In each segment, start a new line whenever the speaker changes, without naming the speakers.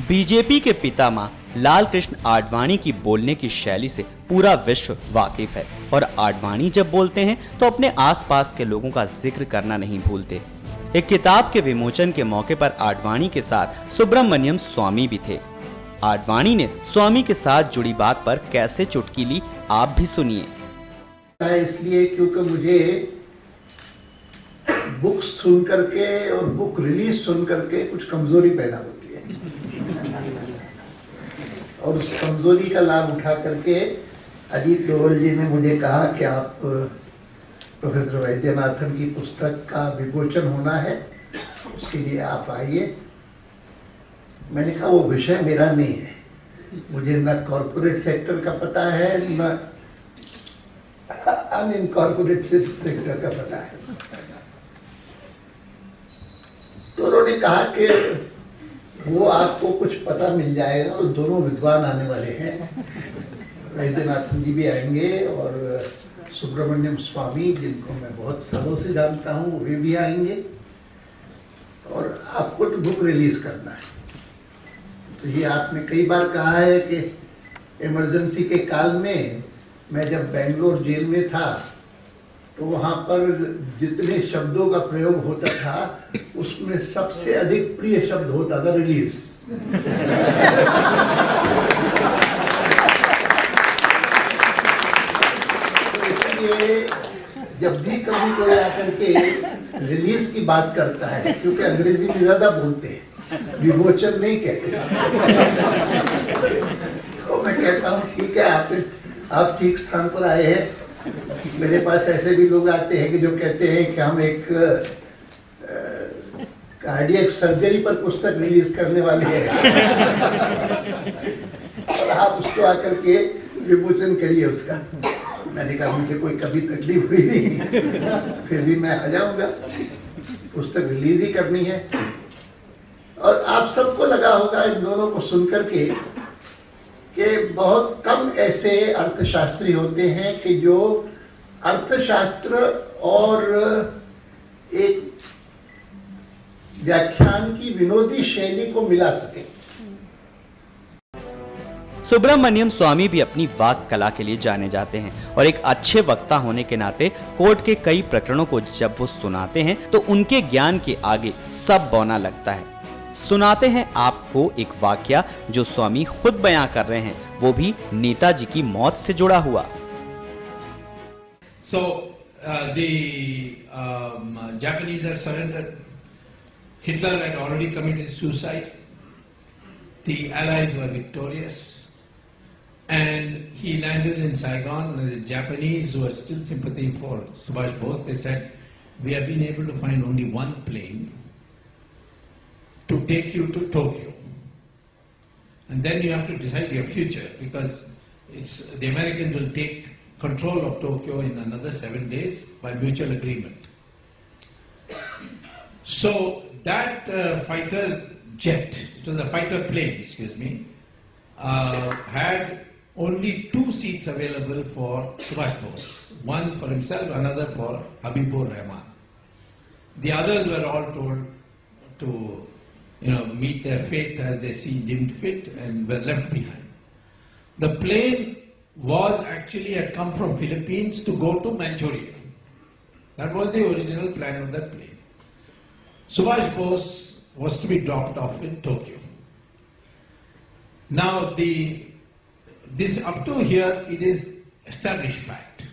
BJP के पितामह लाल कृष्ण आडवाणी की बोलने की शैली से पूरा विश्व वाकिफ है और आडवाणी जब बोलते हैं तो अपने आसपास के लोगों का जिक्र करना नहीं भूलते। एक किताब के विमोचन के मौके पर आडवाणी के साथ सुब्रमण्यम स्वामी भी थे। आडवाणी ने स्वामी के साथ जुड़ी बात पर कैसे चुटकी ली, आप भी सुनिए।
इसलिए क्योंकि मुझे बुक सुन करके और बुक रिलीज सुन करके कुछ कमजोरी पैदा होती है और उस कमजोरी का लाभ उठा करके अजीत डोवल जी ने मुझे कहा कि आप प्रोफेसर वैद्यनाथन की पुस्तक का विमोचन होना है, उसके लिए आप आइए। मैंने कहा वो विषय मेरा नहीं है, मुझे न कॉर्पोरेट सेक्टर का पता है न अनइनकॉर्पोरेट सेक्टर का पता है। तो उन्होंने कहा कि वो आपको कुछ पता मिल जाएगा और दोनों विद्वान आने वाले हैं, वैद्यनाथन जी भी आएंगे और सुब्रमण्यम स्वामी जिनको मैं बहुत सालों से जानता हूँ वे भी आएंगे और आपको तो बुक रिलीज करना है। तो ये आपने कई बार कहा है कि इमरजेंसी के काल में मैं जब बेंगलोर जेल में था तो वहाँ पर जितने शब्दों का प्रयोग होता था उसमें सबसे अधिक प्रिय शब्द होता था रिलीज। तो इसलिए जब भी कभी कोई आकर के रिलीज की बात करता है, क्योंकि अंग्रेजी में ज्यादा बोलते हैं, विमोचन नहीं कहते, तो मैं कहता हूँ ठीक है, आप ठीक स्थान पर आए हैं। मेरे पास ऐसे भी लोग आते हैं कि जो कहते हैं कि हम एक कार्डियक सर्जरी पर पुस्तक रिलीज करने वाले हैं और आप उसको आकर के विमोचन करिए उसका। मैंने कहा मुझे कोई कभी तकलीफ हुई नहीं, फिर भी मैं आ जाऊंगा, पुस्तक रिलीज ही करनी है। और आप सबको लगा होगा इन दोनों को सुनकर के कि बहुत कम ऐसे अर्थशास्त्री होते हैं कि जो अर्थशास्त्र और एक व्याख्यान की विनोदी शैली को मिला सके।
सुब्रमण्यम स्वामी भी अपनी वाक कला के लिए जाने जाते हैं और एक अच्छे वक्ता होने के नाते कोर्ट के कई प्रकरणों को जब वो सुनाते हैं तो उनके ज्ञान के आगे सब बौना लगता है। सुनाते हैं आपको एक वाकया जो स्वामी खुद बयां कर रहे हैं, वो भी नेताजी की मौत से जुड़ा हुआ।
So the Japanese had surrendered. Hitler had already committed suicide. The Allies were victorious, and he landed in Saigon. And the Japanese, who were still sympathy for Subhash Bose, they said, "We have been able to find only one plane to take you to Tokyo, and then you have to decide your future, because the Americans will take control of Tokyo in another 7 days by mutual agreement." So that fighter jet, it was a fighter plane, excuse me, had only 2 seats available for Subhash Bose, one for himself, another for Habibur Rahman. The others were all told to meet their fate as they see deemed fit and were left behind. The plane had come from Philippines to go to Manchuria. That was the original plan of that plane. Subhash Bose was to be dropped off in Tokyo. Now this up to here it is established fact.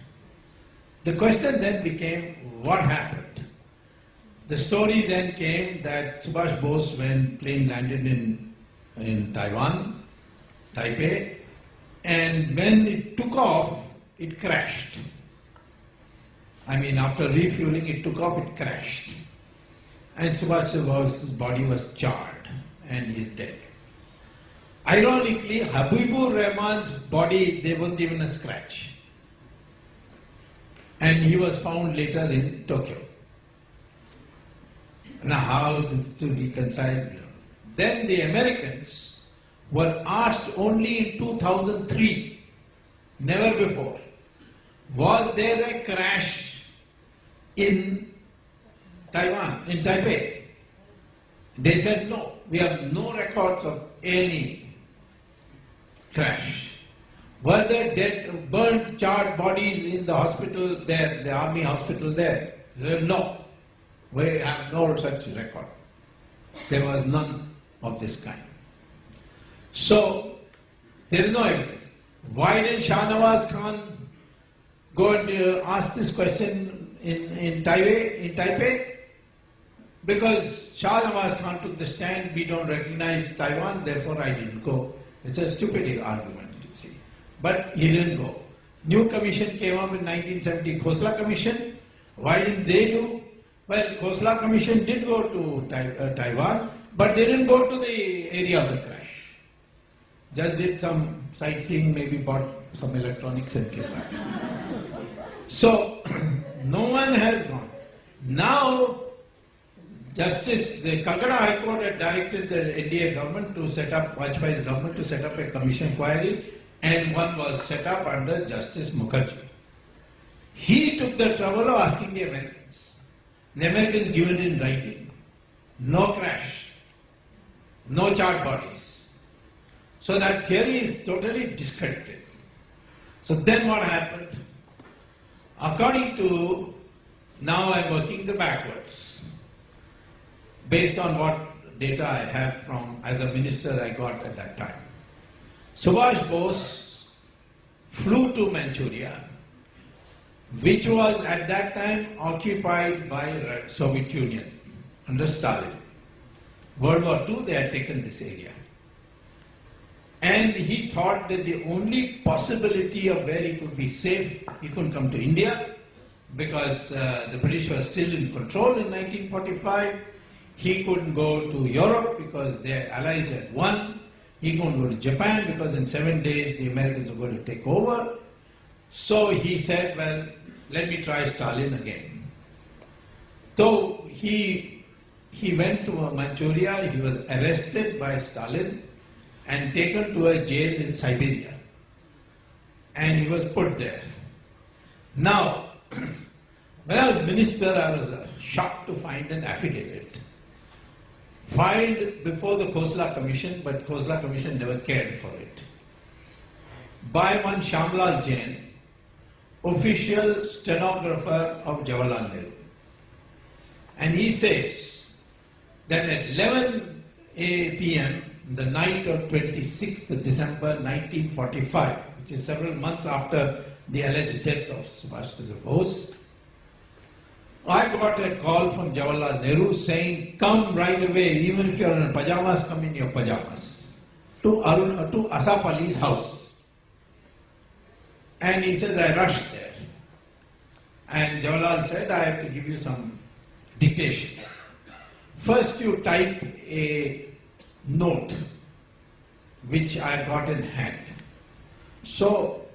The question then became, what happened? The story then came that Subhash Bose, when plane landed in Taiwan, Taipei, and when it took off, it crashed. I mean, after refueling, it took off, it crashed. And Subhash Bose's body was charred and he is dead. Ironically, Habibur Rahman's body, there wasn't even a scratch. And he was found later in Tokyo. Now, how this to reconcile? Then the Americans were asked only in 2003, never before, was there a crash in Taiwan, in Taipei? They said no. we have no records of any crash. Were there dead, burnt, charred bodies in the hospital there, the army hospital there? No. We have no such record. There was none of this kind. So, there is no evidence. Why did Shah Nawaz Khan go and ask this question in Taipei? Because Shah Nawaz Khan took the stand, we don't recognize Taiwan, therefore I didn't go. It's a stupid argument, you see. But he didn't go. New commission came up in 1970, Khosla Commission. Why didn't they do? Well, Khosla Commission did go to Taiwan, but they didn't go to the area of the crash. Just did some sightseeing, maybe bought some electronics and came back. So, no one has gone. Now, the Calcutta High Court had directed the NDA government to set up, Vajpayee's government to set up a commission inquiry, and one was set up under Justice Mukherjee. He took the trouble of asking the Americans. The Americans given it in writing. No crash. No charred bodies. So that theory is totally discredited. So then what happened? According to, now I'm working the backwards. Based on what data I have from, as a minister I got at that time. Subhash Bose flew to Manchuria, which was at that time occupied by the Soviet Union under Stalin. World War II, they had taken this area. And he thought that the only possibility of where he could be safe, he couldn't come to India because the British were still in control in 1945. He couldn't go to Europe because their allies had won. He couldn't go to Japan because in 7 days the Americans were going to take over. So he said, well, let me try Stalin again. So he went to Manchuria, he was arrested by Stalin and taken to a jail in Siberia. And he was put there. Now, when I was minister, I was shocked to find an affidavit filed before the Khosla Commission, but Khosla Commission never cared for it, by one Shamlal Jain, official stenographer of Jawaharlal Nehru. And he says that at 11 p.m., the night of 26th of December 1945, which is several months after the alleged death of Subhash Chandra Bose, I got a call from Jawaharlal Nehru saying, come right away, even if you're in pajamas, come in your pajamas, to Asaf Ali's house. And he said, I rushed there. And Jawaharlal said, I have to give you some dictation. First you type a note, which I got in hand. So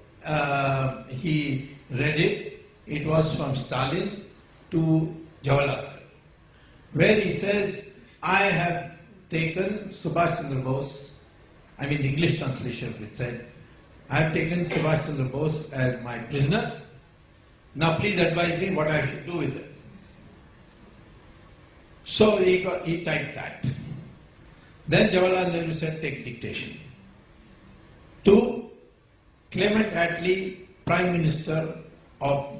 he read it. It was from Stalin to Jawaharlal, where he says, I have taken Subhash Chandra Bose, I mean the English translation which said, I have taken Subhash Chandra Bose as my prisoner. Now please advise me what I should do with it. So he typed that. Then Jawaharlal Nehru said, take dictation. To Clement Attlee, Prime Minister of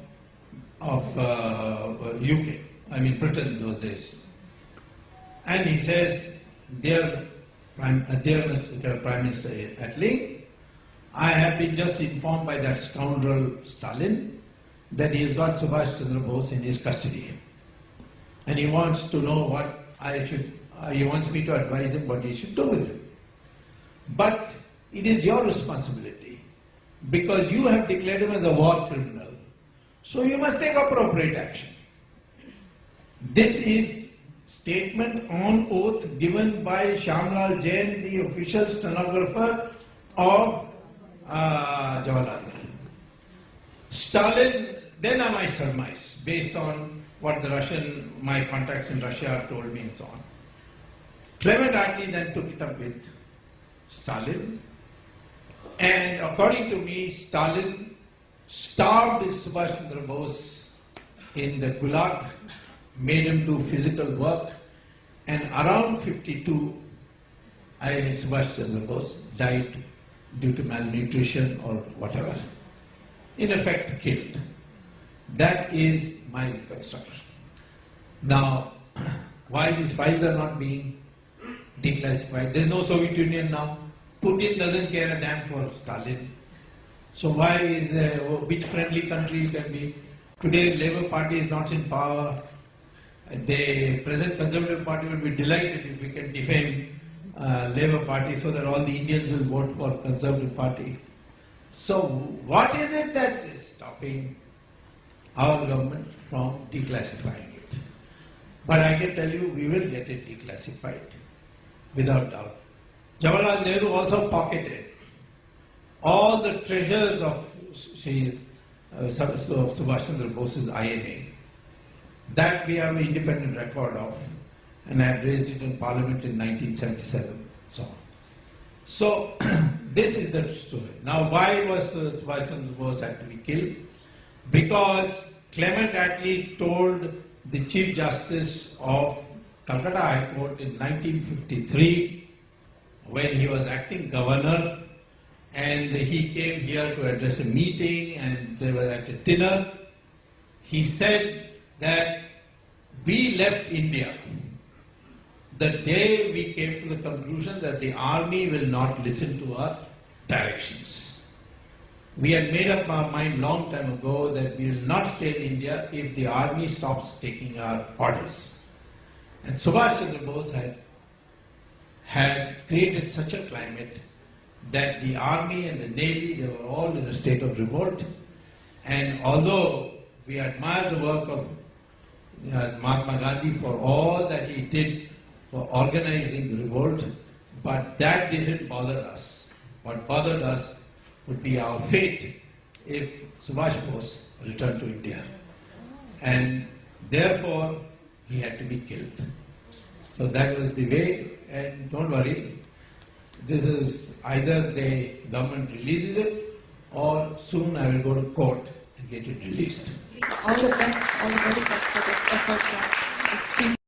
UK, I mean Britain in those days. And he says, Dear Mr. Prime Minister Attlee, I have been just informed by that scoundrel Stalin that he has got Subhash Chandra Bose in his custody. And he wants to know what he wants me to advise him what he should do with him. But it is your responsibility, because you have declared him as a war criminal. So you must take appropriate action. This is statement on oath given by Shamlal Jain, the official stenographer of Jawaharlal Nehru. Stalin, then I surmise, based on what my contacts in Russia have told me and so on. Clement Attlee then took it up with Stalin, and according to me, Stalin starved Subhash Chandra Bose in the Gulag, made him do physical work, and around 52, Subhash Chandra Bose, died due to malnutrition or whatever. In effect, killed. That is my reconstruction. Now, why these files are not being declassified? There is no Soviet Union now. Putin doesn't care a damn for Stalin. So why is there, which friendly country you can be? Today, Labour Party is not in power. The present Conservative Party will be delighted if we can defame Labour Party so that all the Indians will vote for Conservative Party. So what is it that is stopping our government from declassifying it? But I can tell you, we will get it declassified, without doubt. Jawaharlal Nehru also pocketed all the treasures of Subhash Chandra Bose's INA. That we have an independent record of, and I had raised it in Parliament in 1977. So this is the story. Now, why was Subhash Chandra Bose had to be killed? Because Clement Attlee told the Chief Justice of Calcutta High Court in 1953, when he was acting governor, and he came here to address a meeting, and they were at a dinner. He said that we left India the day we came to the conclusion that the army will not listen to our directions. We had made up our mind long time ago that we will not stay in India if the army stops taking our orders. And Subhash Chandra Bose had created such a climate that the army and the navy, they were all in a state of revolt. And although we admire the work of Mahatma Gandhi for all that he did for organizing the revolt, but that didn't bother us. What bothered us would be our fate if Subhash Bose returned to India. And therefore, he had to be killed. So that was the way, and don't worry, this is either the government releases it, or soon I will go to court and get it released.
All the best, all the very best for this effort, sir. Extremely